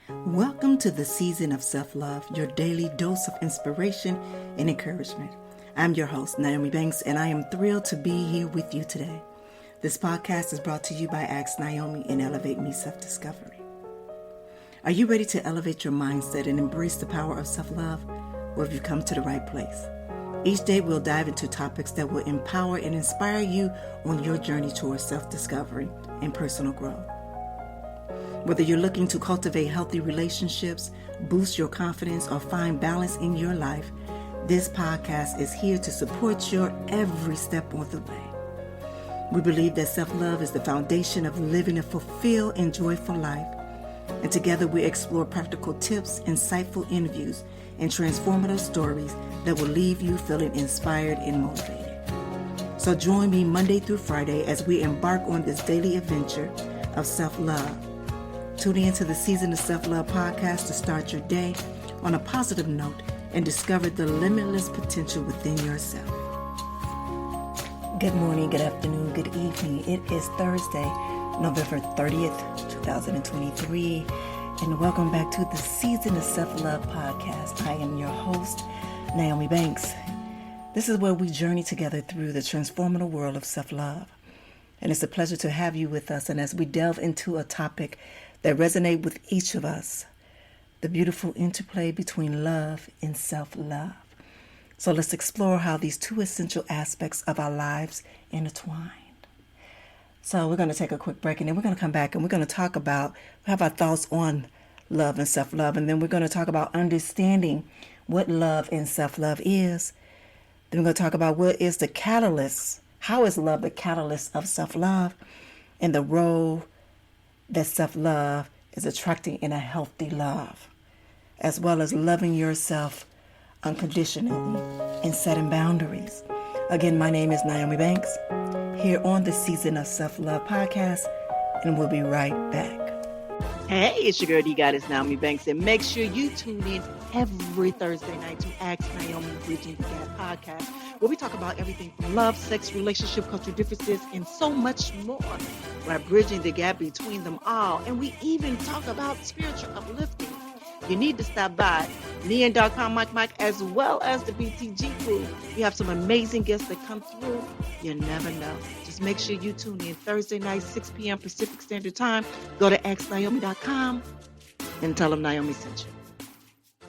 Welcome to the season of self-love, your daily dose of inspiration and encouragement. I'm your host, Naomi Banks, and I am thrilled to be here with you today. This podcast is brought to you by Ask Naomi and Elevate Me Self-Discovery. Are you ready to elevate your mindset and embrace the power of self-love? Or have you come to the right place? Each day we'll dive into topics that will empower and inspire you on your journey towards self-discovery and personal growth. Whether you're looking to cultivate healthy relationships, boost your confidence, or find balance in your life, this podcast is here to support your every step of the way. We believe that self-love is the foundation of living a fulfilled and joyful life. And together we explore practical tips, insightful interviews, and transformative stories that will leave you feeling inspired and motivated. So join me Monday through Friday as we embark on this daily adventure of self-love. Tune in to the Season of Self-Love podcast to start your day on a positive note and discover the limitless potential within yourself. Good morning, good afternoon, good evening. It is Thursday, November 30th, 2023, and welcome back to the Season of Self-Love podcast. I am your host, Naomi Banks. This is where we journey together through the transformative world of self-love. And it's a pleasure to have you with us. And as we delve into a topic that resonate with each of us, the beautiful interplay between love and self-love. So let's explore how these two essential aspects of our lives intertwine. So we're going to take a quick break, and then we're going to come back and we're going to talk about, have our thoughts on love and self-love, and then we're going to talk about understanding what love and self-love is. Then we're going to talk about what is the catalyst, how is love the catalyst of self-love, and the role that self-love is attracting in a healthy love, as well as loving yourself unconditionally and setting boundaries. Again, my name is Naomi Banks, here on the Season of Self-Love podcast, and we'll be right back. Hey, it's your girl, the goddess Naomi Banks, and make sure you tune in every Thursday night to Ask Naomi Bridging the Gap podcast, where we talk about everything from love, sex, relationship, cultural differences, and so much more. We're bridging the gap between them all, and we even talk about spiritual uplifting. You need to stop by Neon.com, Mike, as well as the BTG crew. We have some amazing guests that come through. You never know. Just make sure you tune in Thursday night, 6 p.m. Pacific Standard Time. Go to xnaomi.com and tell them Naomi sent you.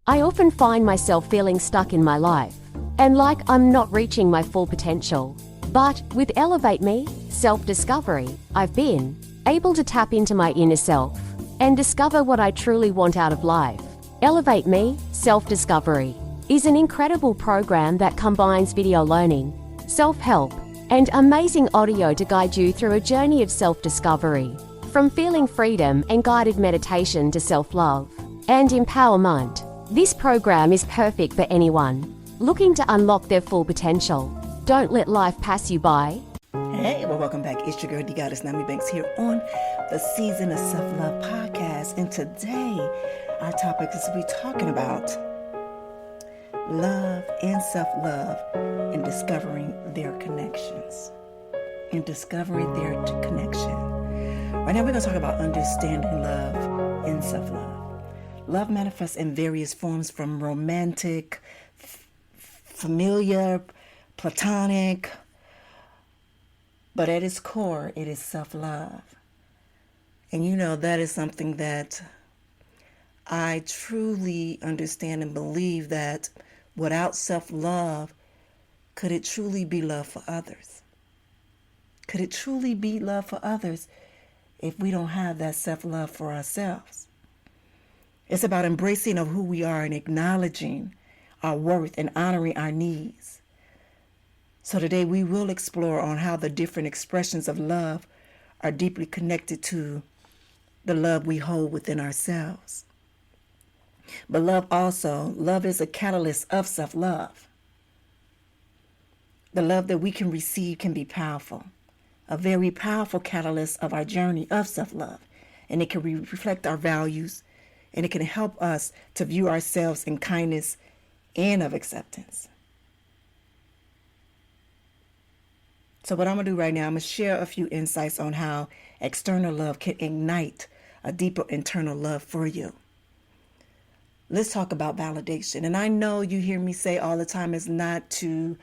I often find myself feeling stuck in my life and like I'm not reaching my full potential. But with Elevate Me, Self-Discovery, I've been able to tap into my inner self and discover what I truly want out of life. Elevate Me, Self-Discovery is an incredible program that combines video learning, self-help, and amazing audio to guide you through a journey of self-discovery. From feeling freedom and guided meditation to self-love and empowerment, this program is perfect for anyone looking to unlock their full potential. Don't let life pass you by. Hey, well, welcome back. It's your girl, the goddess Naomi Banks, here on the Season of Self-Love podcast. And today, our topic is we're talking about love and self-love and discovering their connections. And discovering their connection. Right now, we're going to talk about understanding love and self-love. Love manifests in various forms, from romantic, familiar, platonic, but at its core, it is self-love. And you know, that is something that I truly understand and believe, that without self-love, could it truly be love for others? Could it truly be love for others if we don't have that self-love for ourselves? It's about embracing of who we are and acknowledging our worth and honoring our needs. So today we will explore on how the different expressions of love are deeply connected to the love we hold within ourselves. But love is a catalyst of self-love. The love that we can receive can be powerful, a very powerful catalyst of our journey of self-love. And it can reflect our values, and it can help us to view ourselves in kindness and of acceptance. So what I'm going to do right now, I'm going to share a few insights on how external love can ignite a deeper internal love for you. Let's talk about validation. And I know you hear me say all the time is not to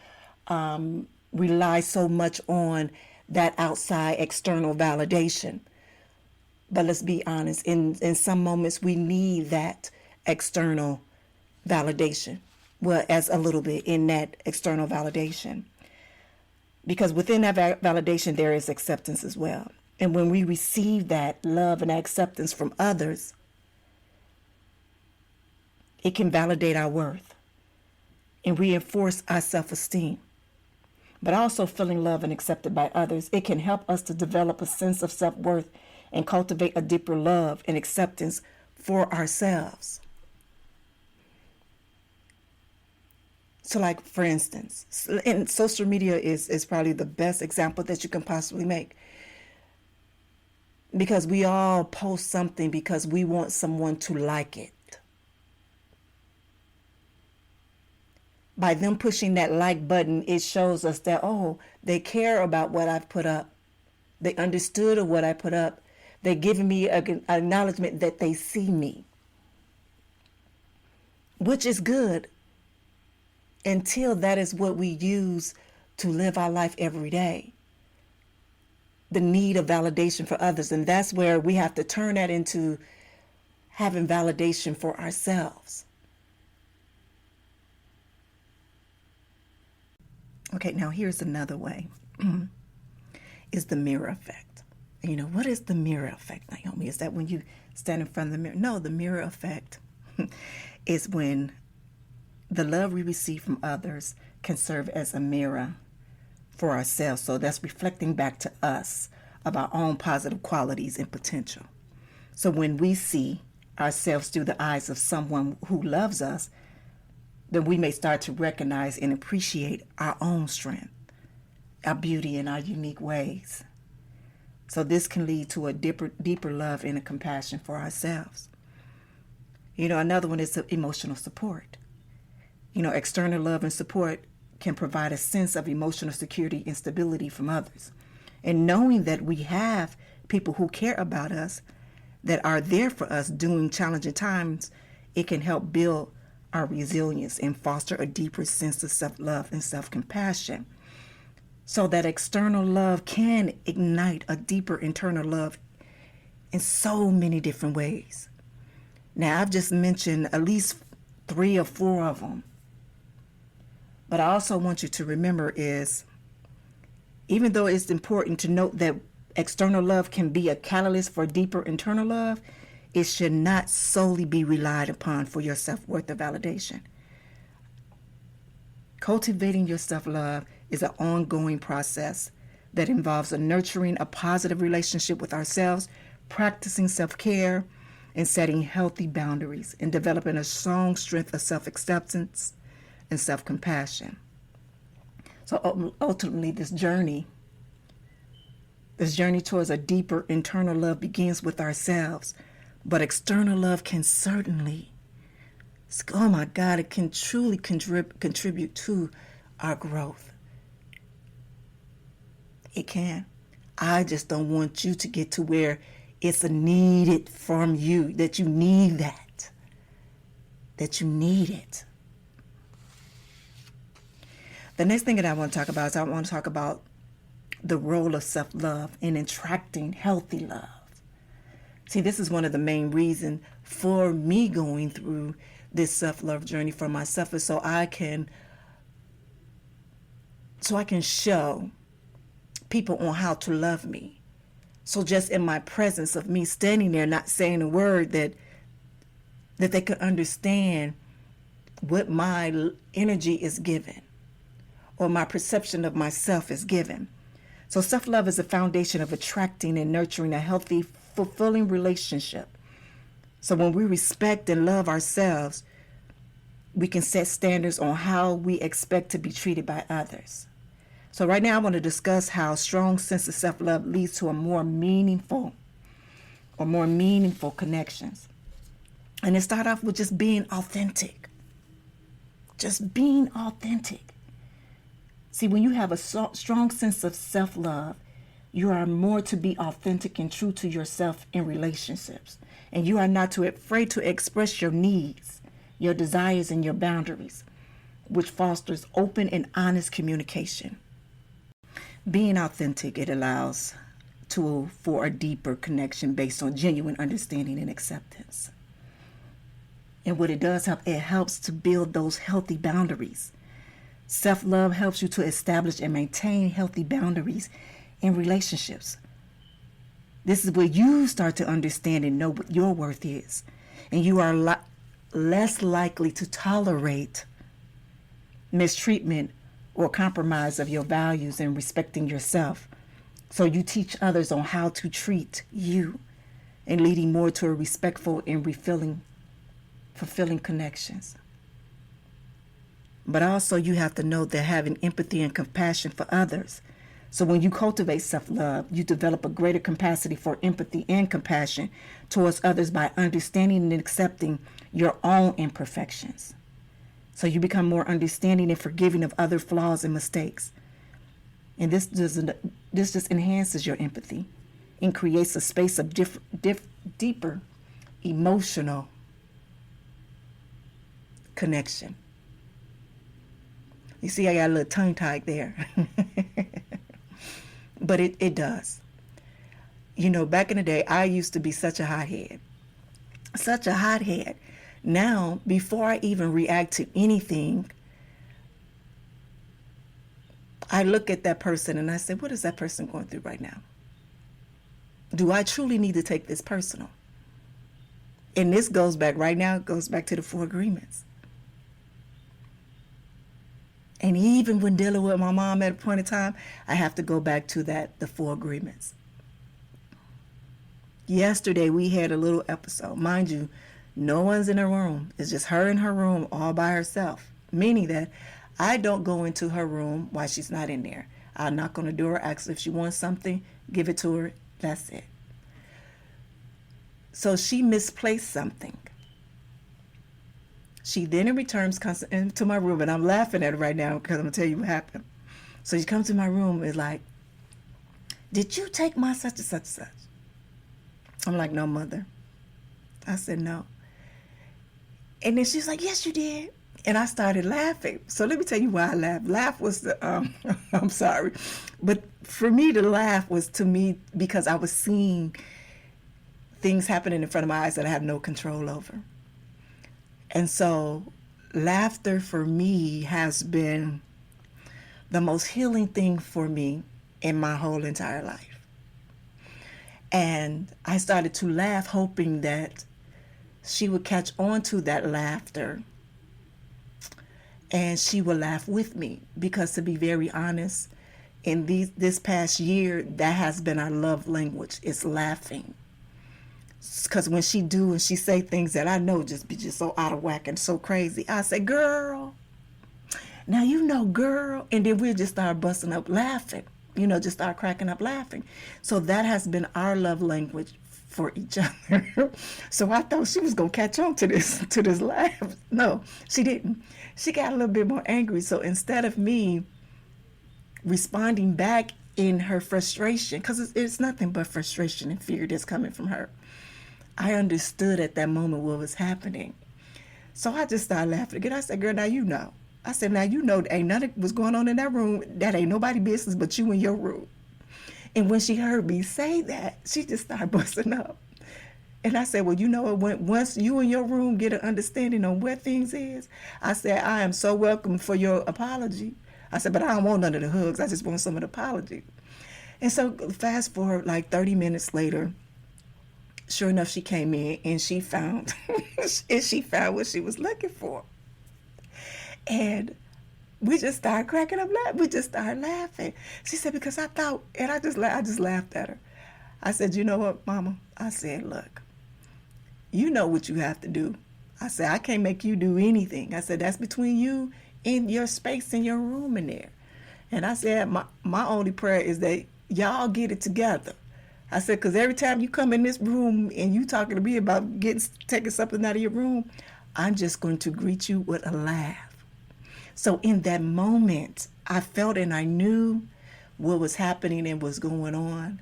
rely so much on that outside external validation. But let's be honest, in some moments we need that external validation. Well, as a little bit in that external validation. Because within that validation, there is acceptance as well. And when we receive that love and acceptance from others, it can validate our worth and reinforce our self-esteem. But also feeling loved and accepted by others, it can help us to develop a sense of self-worth and cultivate a deeper love and acceptance for ourselves. So like, for instance, and social media is probably the best example that you can possibly make. Because we all post something because we want someone to like it. By them pushing that like button, it shows us that, oh, they care about what I've put up. They understood of what I put up. They're giving me an acknowledgement that they see me. Which is good until that is what we use to live our life every day. The need of validation for others. And that's where we have to turn that into having validation for ourselves. Okay, now here's another way, is the mirror effect. You know, what is the mirror effect, Naomi? Is that when you stand in front of the mirror? No, the mirror effect is when the love we receive from others can serve as a mirror for ourselves. So that's reflecting back to us of our own positive qualities and potential. So when we see ourselves through the eyes of someone who loves us, then we may start to recognize and appreciate our own strength, our beauty, and our unique ways. So this can lead to a deeper love and a compassion for ourselves. You know, another one is emotional support. You know, external love and support can provide a sense of emotional security and stability from others. And knowing that we have people who care about us, that are there for us during challenging times, it can help build our resilience and foster a deeper sense of self-love and self-compassion. So that external love can ignite a deeper internal love in so many different ways. Now, I've just mentioned at least 3 or 4 of them. But I also want you to remember is, even though it's important to note that external love can be a catalyst for deeper internal love, it should not solely be relied upon for your self-worth or validation. Cultivating your self-love is an ongoing process that involves nurturing a positive relationship with ourselves, practicing self-care, and setting healthy boundaries, and developing a strong strength of self-acceptance and self-compassion. So ultimately, this journey towards a deeper internal love begins with ourselves. But external love can certainly, oh my God, it can truly contribute to our growth. It can. I just don't want you to get to where it's needed from you, that you need that you need it. The next thing that I want to talk about is I want to talk about the role of self-love in attracting healthy love. See, this is one of the main reasons for me going through this self-love journey for myself, is so I can show people on how to love me. So just in my presence of me standing there, not saying a word, that they could understand what my energy is given, or my perception of myself is given. So self-love is the foundation of attracting and nurturing a healthy, fulfilling relationship. So when we respect and love ourselves, we can set standards on how we expect to be treated by others. So right now I want to discuss how a strong sense of self-love leads to more meaningful connections. And it starts off with just being authentic. Just being authentic. See, when you have a strong sense of self-love, You are more to be authentic and true to yourself in relationships. And you are not too afraid to express your needs, your desires, and your boundaries, which fosters open and honest communication. Being authentic, it allows for a deeper connection based on genuine understanding and acceptance. And what it does help, it helps to build those healthy boundaries. Self-love helps you to establish and maintain healthy boundaries in relationships. This is where you start to understand and know what your worth is. And you are less likely to tolerate mistreatment or compromise of your values and respecting yourself. So you teach others on how to treat you and leading more to a respectful and fulfilling connections. But also you have to know that having empathy and compassion for others. So when you cultivate self-love, you develop a greater capacity for empathy and compassion towards others by understanding and accepting your own imperfections. So you become more understanding and forgiving of other flaws and mistakes. And this just enhances your empathy and creates a space of deeper emotional connection. You see, I got a little tongue-tied there. But it does. You know, back in the day, I used to be such a hothead. Such a hothead. Now, before I even react to anything, I look at that person and I say, what is that person going through right now? Do I truly need to take this personal? And this goes back to the 4 agreements. And even when dealing with my mom at a point in time, I have to go back to the 4 agreements. Yesterday, we had a little episode. Mind you, no one's in her room. It's just her in her room all by herself. Meaning that I don't go into her room while she's not in there. I'll knock on the door, ask if she wants something, give it to her. That's it. So she misplaced something. She then in return comes into my room, and I'm laughing at her right now because I'm going to tell you what happened. So she comes to my room and is like, did you take my such and such and such? I'm like, no, mother. I said, no. And then she's like, yes, you did. And I started laughing. So let me tell you why I laughed. Laugh was I'm sorry. But for me, the laugh was to me because I was seeing things happening in front of my eyes that I have no control over. And so laughter for me has been the most healing thing for me in my whole entire life. And I started to laugh hoping that she would catch on to that laughter and she would laugh with me. Because to be very honest, in this past year, that has been our love language. It's laughing. Because when she do and she say things that I know just be so out of whack and so crazy, I say, girl, now you know, girl. And then we'll just start busting up laughing, just start cracking up laughing. So that has been our love language for each other. So I thought she was going to catch on to this laugh. No, she didn't. She got a little bit more angry. So instead of me responding back in her frustration, because it's nothing but frustration and fear that's coming from her, I understood at that moment what was happening. So I just started laughing again. I said, girl, now you know. I said, now you know ain't nothing was going on in that room. That ain't nobody business but you in your room. And when she heard me say that, she just started busting up. And I said, well, you know what? Once you in your room get an understanding on where things is, I said, I am so welcome for your apology. I said, but I don't want none of the hugs. I just want some of the apology. And so fast forward like 30 minutes later, sure enough, she came in and she found what she was looking for. And we just started cracking up laughing. We just started laughing. She said, because I thought, and I just laughed at her. I said, you know what, Mama? I said, look, you know what you have to do. I said, I can't make you do anything. I said, that's between you and your space in your room in there. And I said, my only prayer is that y'all get it together. I said, because every time you come in this room and you talking to me about taking something out of your room, I'm just going to greet you with a laugh. So in that moment, I felt and I knew what was happening and what's going on.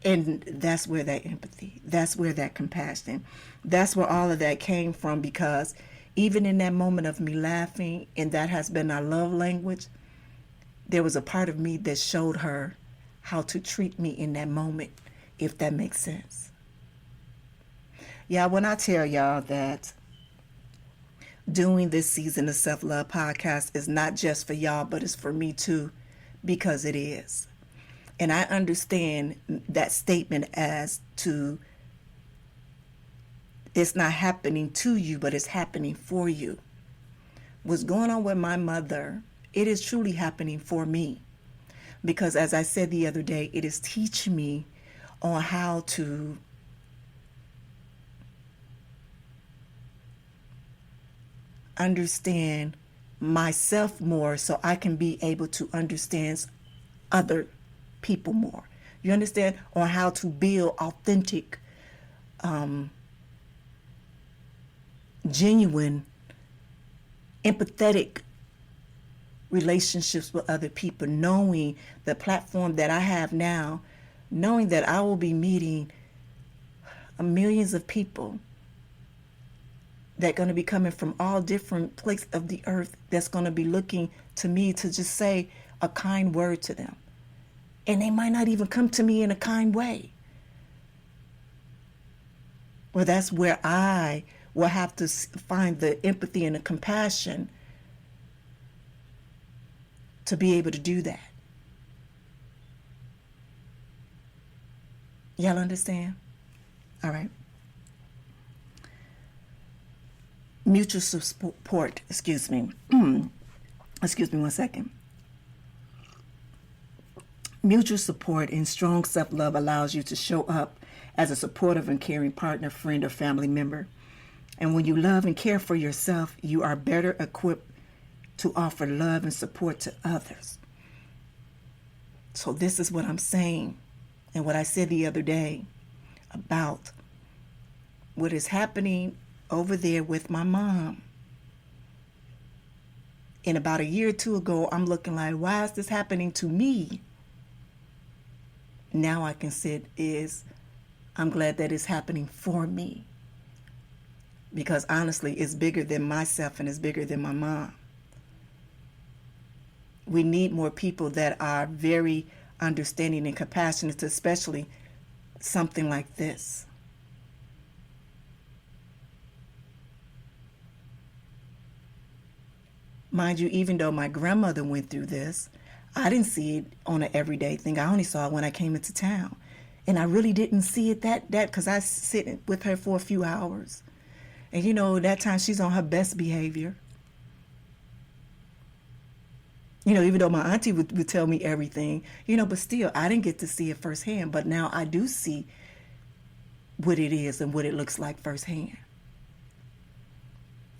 And that's where that empathy, that's where that compassion, that's where all of that came from. Because even in that moment of me laughing, and that has been our love language, there was a part of me that showed her how to treat me in that moment, if that makes sense. Yeah, when I tell y'all that doing this season of Self-Love podcast is not just for y'all, but it's for me too, because it is. And I understand that statement as to it's not happening to you, but it's happening for you. What's going on with my mother, it is truly happening for me. Because as I said the other day, it is teaching me on how to understand myself more, so I can be able to understand other people more. You understand? On how to build authentic, genuine, empathetic relationships with other people, knowing the platform that I have now, knowing that I will be meeting millions of people that are going to be coming from all different places of the earth, that's going to be looking to me to just say a kind word to them. And they might not even come to me in a kind way. Well, that's where I will have to find the empathy and the compassion to be able to do that. Y'all understand? All right. Mutual support, excuse me. Excuse me one second. Mutual support and strong self-love allows you to show up as a supportive and caring partner, friend, or family member. And when you love and care for yourself, you are better equipped to offer love and support to others. So this is what I'm saying, and what I said the other day about what is happening over there with my mom. And about a year or two ago, I'm looking like, why is this happening to me? Now I can say I'm glad that it's happening for me. Because honestly, it's bigger than myself and it's bigger than my mom. We need more people that are very understanding and compassionate, especially something like this. Mind you, even though my grandmother went through this, I didn't see it on an everyday thing. I only saw it when I came into town. And I really didn't see it that because I sit with her for a few hours. And you know, that time she's on her best behavior. You know, even though my auntie would tell me everything, you know, but still, I didn't get to see it firsthand. But now I do see what it is and what it looks like firsthand.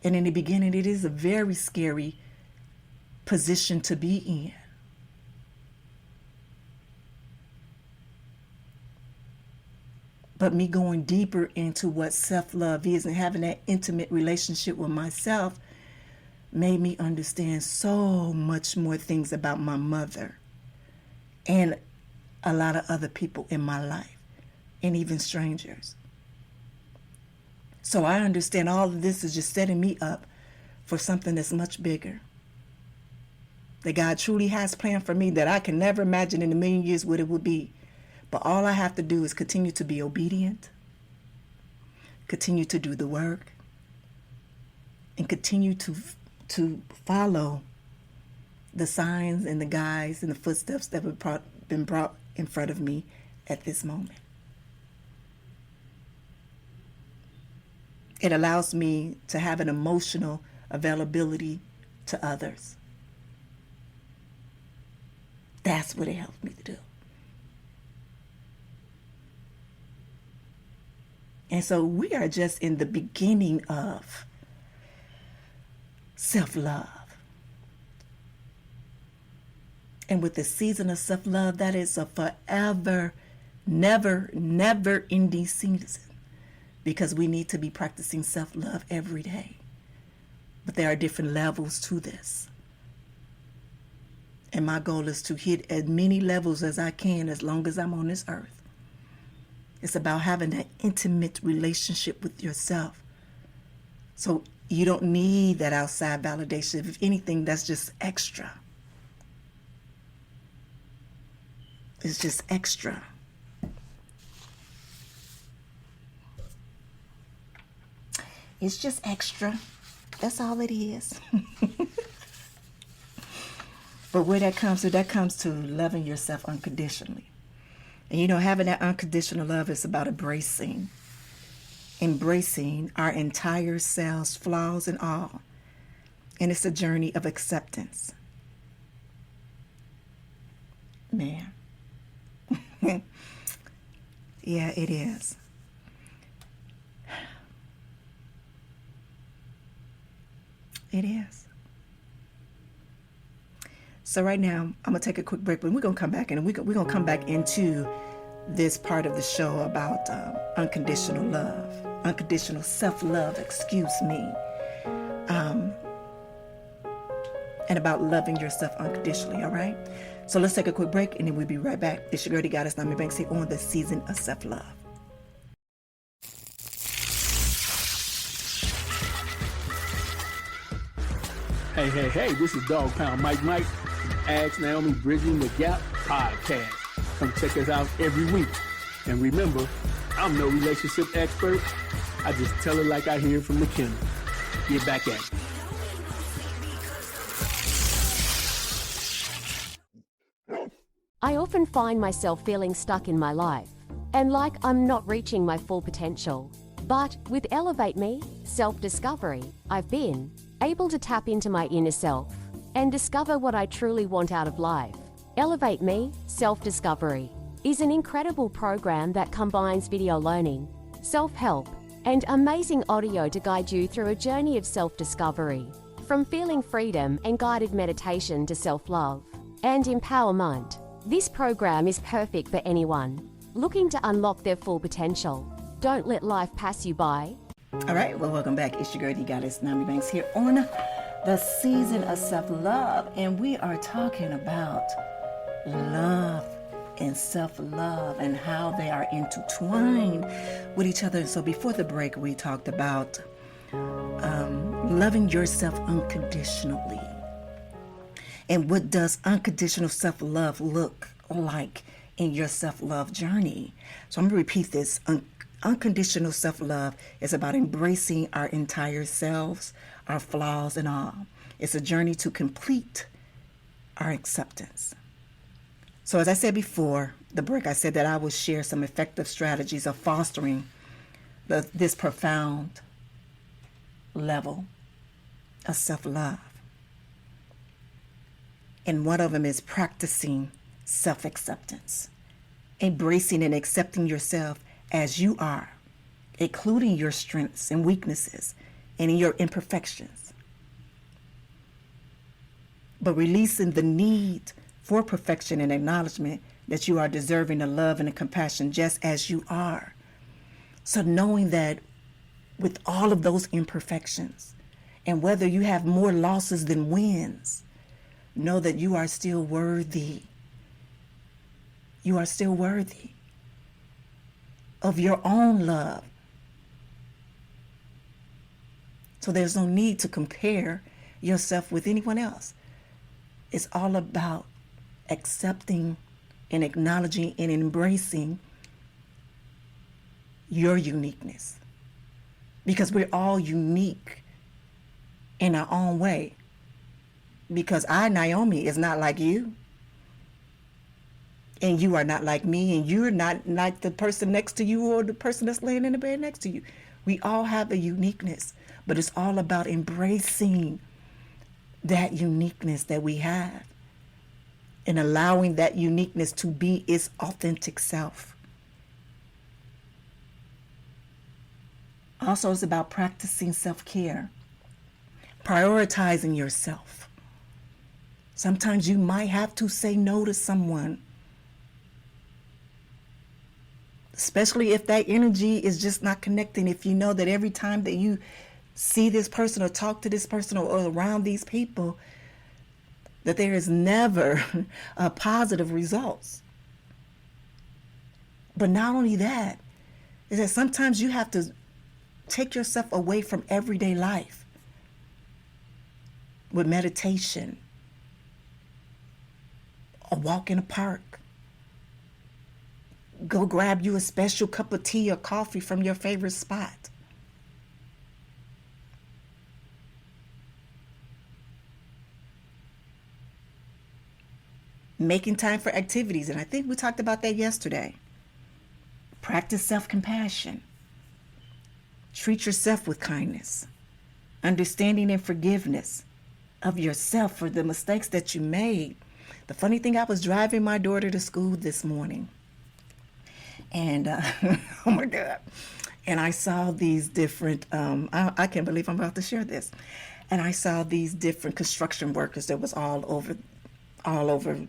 And in the beginning, it is a very scary position to be in. But me going deeper into what self-love is and having that intimate relationship with myself made me understand so much more things about my mother and a lot of other people in my life, and even strangers. So I understand all of this is just setting me up for something that's much bigger, that God truly has planned for me, that I can never imagine in a million years what it would be. But all I have to do is continue to be obedient, continue to do the work, and continue to follow the signs and the guides and the footsteps that have been brought in front of me at this moment. It allows me to have an emotional availability to others. That's what it helps me to do. And so we are just in the beginning of self-love. And with the season of self-love, that is a forever, never ending season. Because we need to be practicing self-love every day. But there are different levels to this. And my goal is to hit as many levels as I can as long as I'm on this earth. It's about having that intimate relationship with yourself. So you don't need that outside validation. If anything, that's just extra. It's just extra. It's just extra. That's all it is. But where that comes to loving yourself unconditionally. And having that unconditional love is about embracing our entire selves, flaws and all. And it's a journey of acceptance. Man. Yeah, it is. It is. So right now, I'm going to take a quick break, but we're going to come back and we're going to come back into this part of the show about unconditional love, unconditional self-love, and about loving yourself unconditionally, all right? So let's take a quick break, and then we'll be right back. It's your girl, the Goddess, Naomi Banks, here on the Season of Self-Love. Hey, this is Dog Pound Mike, Ask Naomi Bridging the Gap podcast. Come check us out every week. And remember, I'm no relationship expert. I just tell it like I hear from the kennel. Get back at it. I often find myself feeling stuck in my life and like I'm not reaching my full potential. But with Elevate Me, self-discovery, I've been able to tap into my inner self and discover what I truly want out of life. Elevate Me, self-discovery is an incredible program that combines video learning, self-help, and amazing audio to guide you through a journey of self-discovery. From feeling freedom and guided meditation to self-love and empowerment, this program is perfect for anyone looking to unlock their full potential. Don't let life pass you by. All right, well, welcome back. It's your girl, the Goddess, Naomi Banks, here on the Season of Self-Love, and we are talking about love and self-love and how they are intertwined with each other. So before the break, we talked about loving yourself unconditionally. And what does unconditional self-love look like in your self-love journey? So I'm going to repeat this. Unconditional self-love is about embracing our entire selves, our flaws and all. It's a journey to complete our acceptance. So as I said before the break, I said that I will share some effective strategies of fostering this profound level of self-love. And one of them is practicing self-acceptance, embracing and accepting yourself as you are, including your strengths and weaknesses and your imperfections, but releasing the need for perfection and acknowledgement that you are deserving of love and compassion just as you are. So knowing that with all of those imperfections, and whether you have more losses than wins, know that you are still worthy. You are still worthy of your own love. So there's no need to compare yourself with anyone else. It's all about accepting and acknowledging and embracing your uniqueness. Because we're all unique in our own way. Because I, Naomi, is not like you. And you are not like me, and you're not like the person next to you or the person that's laying in the bed next to you. We all have a uniqueness, but it's all about embracing that uniqueness that we have and allowing that uniqueness to be its authentic self. Also, it's about practicing self-care, prioritizing yourself. Sometimes you might have to say no to someone, especially if that energy is just not connecting. If you know that every time that you see this person or talk to this person or around these people, that there is never positive results. But not only that, is that sometimes you have to take yourself away from everyday life with meditation, a walk in a park. Go grab you a special cup of tea or coffee from your favorite spot. Making time for activities, and I think we talked about that yesterday. Practice self-compassion. Treat yourself with kindness, understanding and forgiveness of yourself for the mistakes that you made. The funny thing, I was driving my daughter to school this morning, and oh my God, and I saw these different, I can't believe I'm about to share this, and I saw these different construction workers that was all over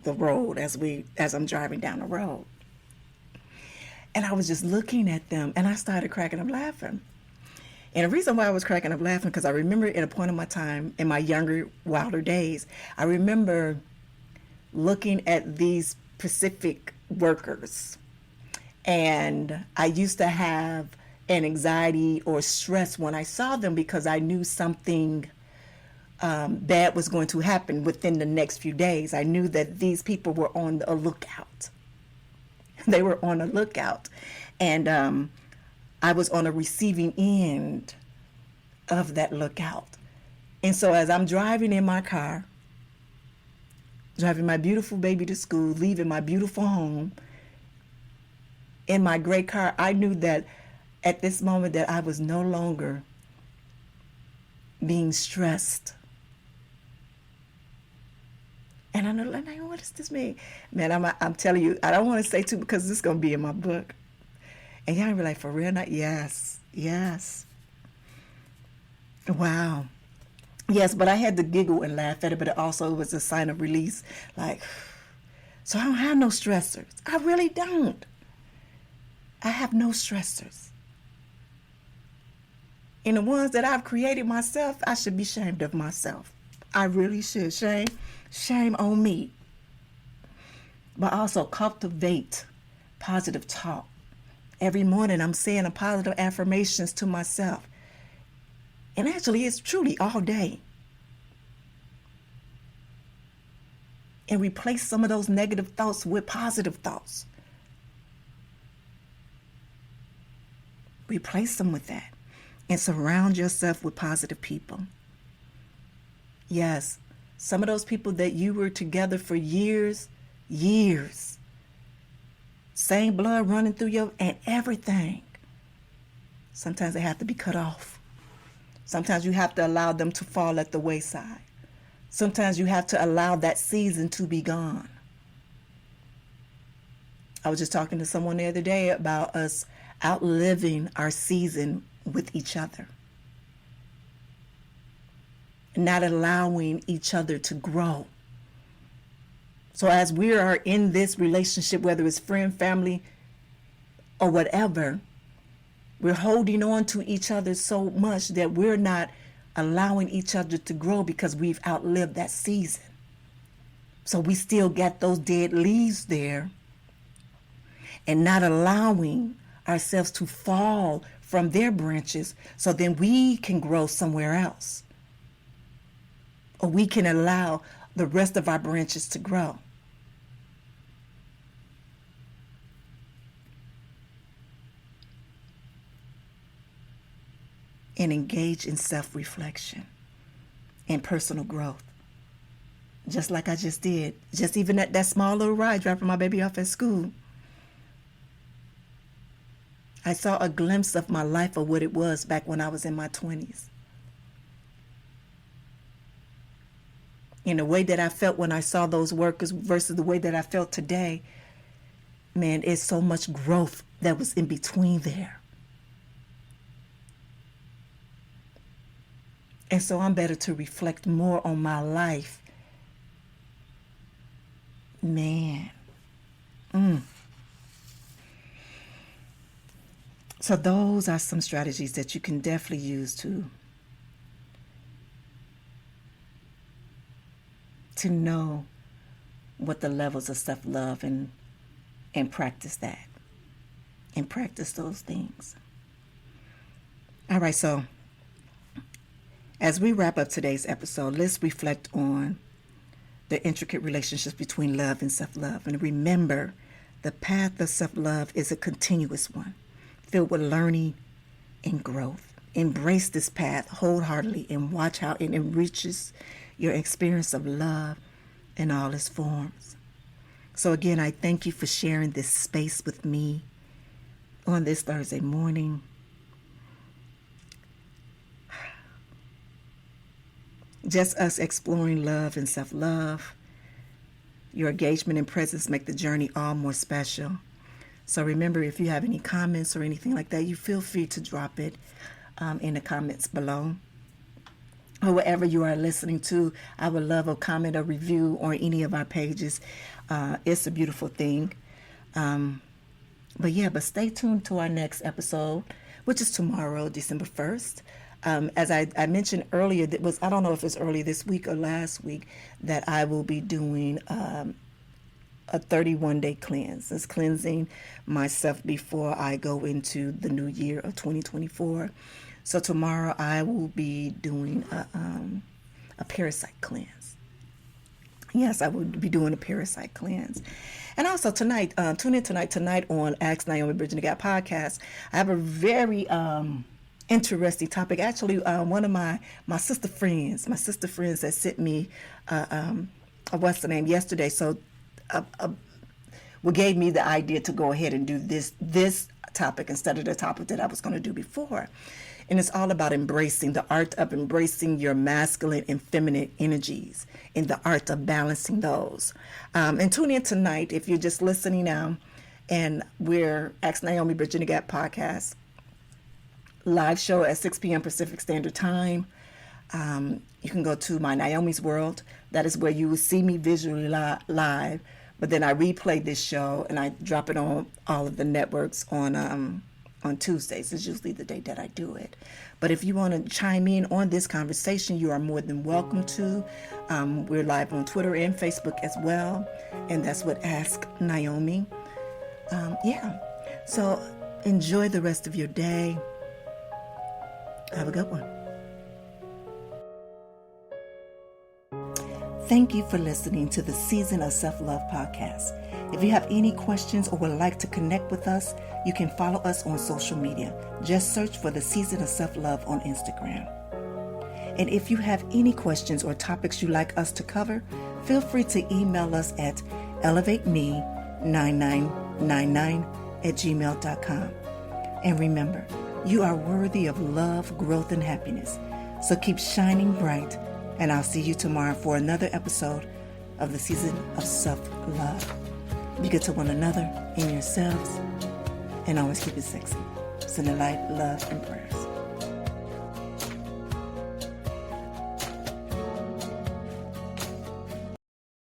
the road as I'm driving down the road. And I was just looking at them, and I started cracking up laughing. And the reason why I was cracking up laughing, because I remember at a point in my time, in my younger, wilder days, I remember looking at these Pacific workers. And I used to have an anxiety or stress when I saw them, because I knew something bad was going to happen within the next few days. I knew that these people were on a lookout. They were on a lookout. And I was on a receiving end of that lookout. And so as I'm driving in my car, driving my beautiful baby to school, leaving my beautiful home in my great car, I knew that at this moment that I was no longer being stressed. And I know, like, what does this mean? Man, I'm telling you, I don't want to say too, because this is going to be in my book. And y'all be like, for real? Not yes. Wow. Yes, but I had to giggle and laugh at it, but it also was a sign of release. Like, so I don't have no stressors. I really don't. I have no stressors. And the ones that I've created myself, I should be ashamed of myself. I really should. Shame on me. But also cultivate positive talk. Every morning I'm saying a positive affirmations to myself. And actually it's truly all day. And replace some of those negative thoughts with positive thoughts. Replace them with that. And surround yourself with positive people. Yes, some of those people that you were together for years, same blood running through you and everything. Sometimes they have to be cut off. Sometimes you have to allow them to fall at the wayside. Sometimes you have to allow that season to be gone. I was just talking to someone the other day about us outliving our season with each other. Not allowing each other to grow. So as we are in this relationship, whether it's friend, family, or whatever, we're holding on to each other so much that we're not allowing each other to grow because we've outlived that season. So we still got those dead leaves there and not allowing ourselves to fall from their branches so then we can grow somewhere else. Or we can allow the rest of our branches to grow. And engage in self-reflection and personal growth. Just like I just did. Just even at that small little ride dropping my baby off at school. I saw a glimpse of my life of what it was back when I was in my 20s. In the way that I felt when I saw those workers versus the way that I felt today, man, it's so much growth that was in between there. And so I'm better to reflect more on my life. Man. So those are some strategies that you can definitely use to to know what the levels of self-love and practice that and practice those things. All right, so as we wrap up today's episode, let's reflect on the intricate relationships between love and self-love. And remember, the path of self-love is a continuous one, filled with learning and growth. Embrace this path wholeheartedly and watch how it enriches your experience of love in all its forms. So again, I thank you for sharing this space with me on this Thursday morning. Just us exploring love and self-love. Your engagement and presence make the journey all more special. So remember, if you have any comments or anything like that, you feel free to drop it in the comments below. Or wherever you are listening to, I would love a comment or review on any of our pages. It's a beautiful thing. But stay tuned to our next episode, which is tomorrow, December 1st. As I mentioned earlier, I don't know if it's early this week or last week, that I will be doing a 31-day cleanse. It's cleansing myself before I go into the new year of 2024. So tomorrow I will be doing a parasite cleanse. Yes, I will be doing a parasite cleanse. And also tonight, tune in tonight on Ask Naomi Bridging the Gap podcast. I have a very interesting topic. Actually, one of my sister friends that sent me what's the name yesterday. So, what gave me the idea to go ahead and do this topic instead of the topic that I was going to do before. And it's all about embracing the art of embracing your masculine and feminine energies and the art of balancing those. And tune in tonight if you're just listening now. And we're Ask Naomi Bridging the Gap podcast. Live show at 6 p.m. Pacific Standard Time. You can go to my Naomi's World. That is where you will see me visually live. But then I replay this show and I drop it on all of the networks on Tuesdays. It's usually the day that I do it. But if you want to chime in on this conversation, you are more than welcome to. We're live on Twitter and Facebook as well. And that's what Ask Naomi. So enjoy the rest of your day. Have a good one. Thank you for listening to the Season of Self-Love podcast. If you have any questions or would like to connect with us, you can follow us on social media. Just search for the Season of Self-Love on Instagram. And if you have any questions or topics you'd like us to cover, feel free to email us at elevateme9999@gmail.com. And remember, you are worthy of love, growth, and happiness. So keep shining bright, and I'll see you tomorrow for another episode of the Season of Self-Love. Be good to one another and yourselves, and always keep it sexy. Send the light, love, and prayers.